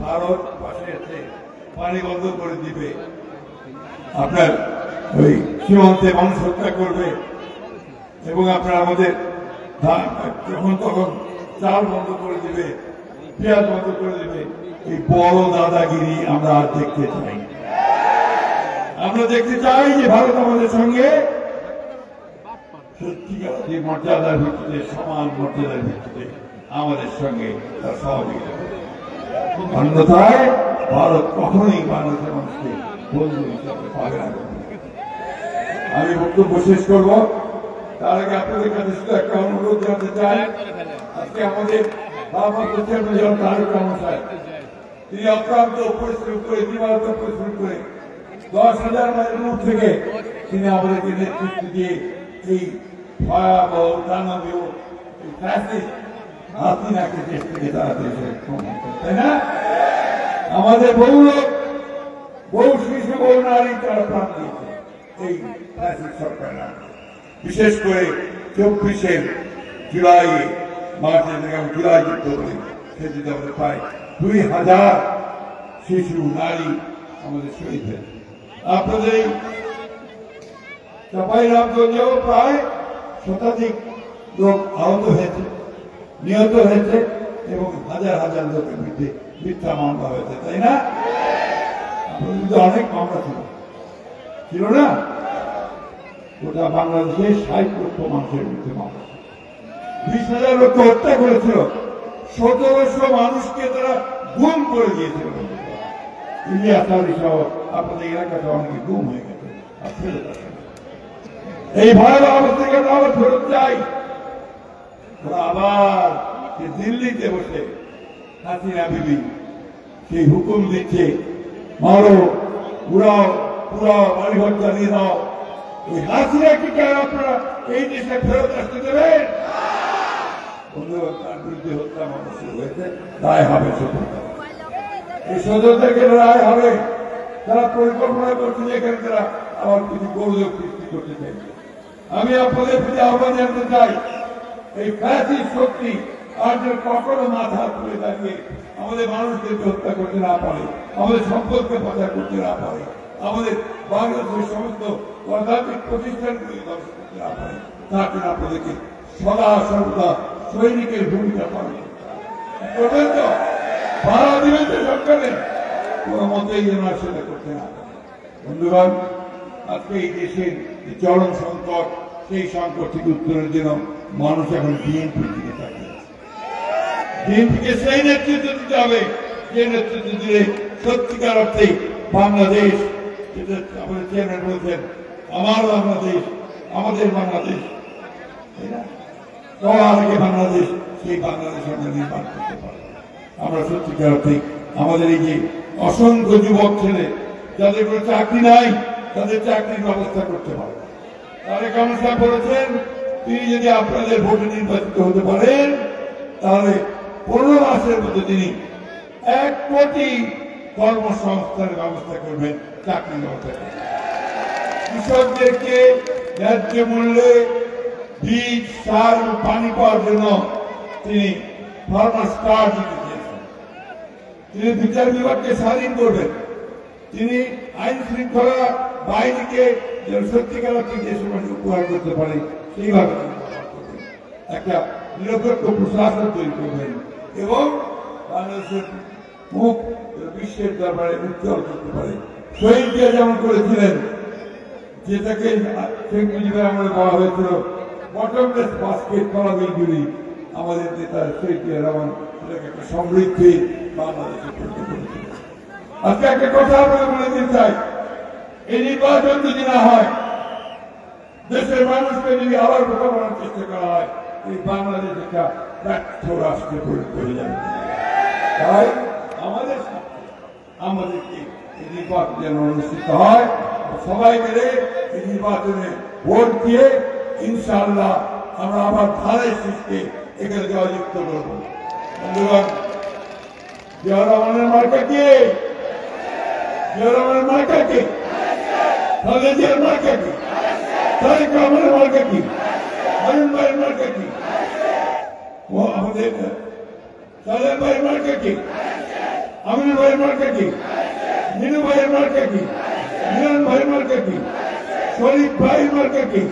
ভারত পাশে এসে পানি বন্ধ করে দিবে, আপনার ওই সীমান্তে মানুষ হত্যা করবে এবং আপনার আমাদের যখন তখন চাল বন্ধ করে দিবে, পেঁয়াজ বন্ধ করে দিবে। এই বড় দাদাগিরি আমরা আর দেখতে চাই। আমরা দেখতে চাই যে ভারত আমাদের সঙ্গে সত্যিকার মর্যাদার ভিত্তিতে, সমান মর্যাদার ভিত্তিতে আমাদের সঙ্গে তার সহযোগিতা করে। অন্যথায় ভারত কখনোই বাংলাদেশের মানুষকে বন্ধু হিসাবে পাবে না। আমি বক্তব্য শেষ করব, তার আগে আপনাদের কাছে শুধু একটা অনুরোধ জানাতে চাই। আজকে আমাদের ভারপ্রাপ্ত চেয়ারম্যান জনাব তারেক রহমান সাহেব, তিনি অক্লান্ত পরিশ্রম করে, দিবারাত্র পরিশ্রম করে 10,000 মাইল দূর থেকে তিনি আমাদেরকে নেতৃত্ব দিয়ে এই ভয়াবহ দানবীয় হাসিনাকে দেশ থেকে তাড়াতে, তাই না? আমাদের বহু লোক, বহু শিশু, বহু নারী তারা প্রাণ দিয়েছে এই সরকার। বিশেষ করে 24 জুলাই, মার্চের থেকে আমি জুলাই যুদ্ধ করি, সে যুদ্ধে আমাদের প্রায় 2,000 শিশু, নারী আমাদের শহীদ হয়েছে। আপনাদের এই চাঁপাইনবাবগঞ্জেও প্রায় শতাধিক লোক আহত হয়েছে, নিহত হয়েছে এবং হাজার হাজার লোকের বিরুদ্ধে মিথ্যা মামলা হয়েছে, তাই না? আপনাদের বিরুদ্ধে অনেক মামলা ছিল না? গোটা বাংলাদেশে 60 লক্ষ মানুষের বিরুদ্ধে মামলা, 20,000 লোককে হত্যা করেছিল, 1700 মানুষকে তারা গুম করে দিয়েছিল। ইলিয়াস আলী সহ আপনাদের এলাকাতে অনেকে গুম হয়ে গেছে। এই ভয়াবহ অবস্থা থেকে আবার ফেরত চাই। ওরা আবার দিল্লিতে বসে হাসিনা বিবি সেই হুকুম দিচ্ছে, মারো, উড়াও, পুরাও, বাড়িঘর জ্বালিয়ে দাও। ওই হাসিনাকে কেন আপনারা এই দেশে ফেরত আসতে দেবেন? তার বিরুদ্ধে হত্যা মামলা শুরু হয়েছে, রায় হবে সতর্কতা। এই সদস্যদেরকে রায় হবে। তারা পরিকল্পনা করছে যে এখানে তারা আবার কিছু গৌরব সৃষ্টি করতে চাইছে। আমি আপনাদের প্রতি আহ্বান জানাতে চাই, এই ফ্যাসিস্ট শক্তি আর যে কখনো মাথা তুলে দাঁড়িয়ে আমাদের মানুষদেরকে হত্যা করতে না পারে, আমাদের সম্পদকে পাচার করতে না পারে, আমাদের বাংলাদেশের সমস্ত গণতান্ত্রিক প্রতিষ্ঠানগুলি ধ্বংস করতে না পারে, তার জন্য আপনাদেরকে সদা সর্বদা সৈনিকের ভূমিকা পালন করবেন। তো ভাড়া দিবেন তো সরকারে, কোন মতেই যেন সেটা করতে না পারে। বন্ধুগণ, আজকে এই দেশের চরম সংকট, সেই সংকট থেকে উত্তরের জন্য মানুষ এখন বিএনপির দিকে তাকিয়ে আছে। বিএনপিকে সেই নেতৃত্ব দিতে হবে যে নেতৃত্ব দিলে সত্যিকার অর্থে বাংলাদেশ, যেটা আমাদের চেয়ারম্যান বলছেন, আমার বাংলাদেশ, আমাদের বাংলাদেশ, তাই না? সবার আগে বাংলাদেশ, সেই বাংলাদেশ আমরা নির্মাণ করতে পারবো। আমরা সত্যিকার অর্থে আমাদের এই যে অসংখ্য যুবক ছেলে যাদের কোনো চাকরি নাই, তাদের চাকরির ব্যবস্থা করতে পারবো। তারেক রহমান সাহেব বলেছেন, তিনি যদি আপনাদের ভোটে নির্বাচিত হতে পারেন তাহলে 15 মাসের মধ্যে তিনি 1 কোটি কর্মসংস্থানের ব্যবস্থা করবেন, চাকরির ব্যবস্থা করবেন। কৃষকদেরকে ন্যায্য মূল্যে বীজ, সার, পানি পাওয়ার জন্য তিনি ফার্মার্স কার্ড দিতে চেয়েছেন। তিনি বিচার বিভাগকে স্বাধীন করবেন। তিনি আইন শৃঙ্খলা বাহিনীকে সত্যিকার অর্থে দেশের মানুষ উপহার করতে পারে সেইভাবে একটা নিরপেক্ষ প্রশাসন তৈরি করবেন এবং বাংলাদেশের মুখ বিশ্বের দরবারে উজ্জ্বল করতে পারে। শহীদ জিয়া যেমন করেছিলেন, যেটাকে শেখ মুজিবের আমলে বলা হয়েছিল বটমলেস বাস্কেট তলাবিলগুলি, আমাদের নেতা শহীদ জিয়া রহমান সেটাকে একটা সমৃদ্ধি বাংলাদেশে করতে পেরেছিল। আজকে একটা কথা আপনাকে বলে দিতে চাই, এই নির্বাচন যদি না হয়, দেশের মানুষকে যদি আবার বোকা বানানোর চেষ্টা করা হয়, এই বাংলাদেশ একটা ব্যর্থ রাষ্ট্রে পরিণত হয়ে যাবে। তাই আমাদেরকে এই নির্বাচন যেন অনুষ্ঠিত হয়, সবাই মিলে এই নির্বাচনে ভোট দিয়ে ইনশাআল্লাহ আমরা আবার ধানের শীষকে এখানে জয়যুক্ত করবো। বন্ধুগণ, জিয়া রহমানের মার্কা কি? জিয়া রহমানের মার্কা কি? খালেদা জিয়ার মার্কা কি? তারেক রহমানের মার্কা কি? হারুন ভাইয়ের মার্কা কি? আমাদের সালেম ভাইয়ের মার্কা কি? আমিনুল আব্দুল ভাইয়ের মার্কা কি, মিনু ভাইয়ের মার্কা কি, মিলন ভাইয়ের মার্কা কি, শরীফ ভাইয়ের মার্কা কি,